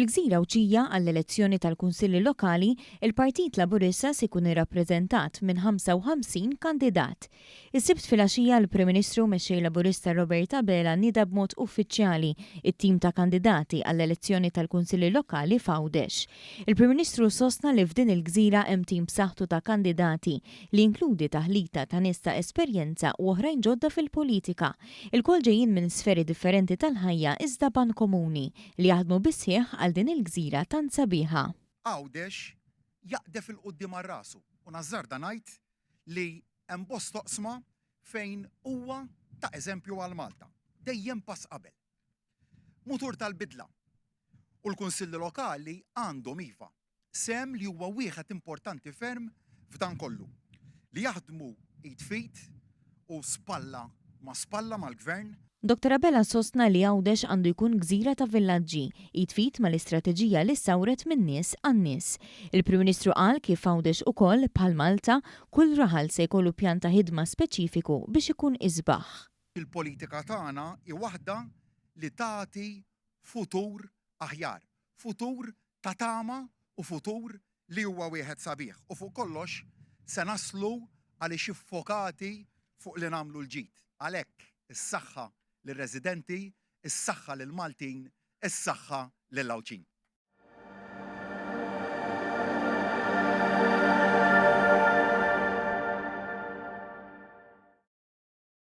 Fil-Gżira Wċija għall-elezzjoni tal-Kunsilli Lokali, il-Partit Laburista se jkun irrappreżentat minn 55 kandidat. Is-sibt filgħaxija l-Prim Ministru mexxej Laburista Robert Abela nieda b'mod uffiċjali it-tim ta' kandidati għall-elezzjoni tal-Kunsilli Lokali f'Għawdex. Il-Prim Ministru sostna li f'din il-Gżira hemm tim b'saħħtu ta' kandidati li inkludi taħlita ta' nies ta' esperjenza u oħrajn ġodda fil-politika. Il-kol ġejjin minn sferi differenti tal-ħajja iżda ban komuni li jaħdmu bisħieħ għal din il-gżira tant sabiħa. Għawdex jaqdef il-qudiem ar-rasu u nażżarda ngħid li hemm bost toqsma fejn huwa ta' eżempju għal Malta. Dejjem pass qabel. Mutur tal-bidla. U l-Kunsilli Lokali għandhom iva sem li huwa wieħed importanti ferm f'dan kollu. Li jaħdmu id-fit u spalla ma' spalla mal-gvern. Dr. Abela sostna li Għawdex għandu jkun gżira ta' villaġġi, jitfit mal-istrateġija li sawret minn nies għan-nies. Il-Prim Ministru qal kif Għawdex ukoll bħal Malta kull raħal se jkollu pjan ta' ħidma speċifiku biex ikun isbaħ. Il-politika tagħna hi waħda li tagħti futur aħjar, futur ta' tama u futur li huwa wieħed sabiħ. U fuq kollox se naslu għaliex iffokati fuq li nagħmlu l-ġid. Għalhekk is-saħħa lir-residenti, is-saħħa lill-Maltin, is-saħħa lill-Lawċin.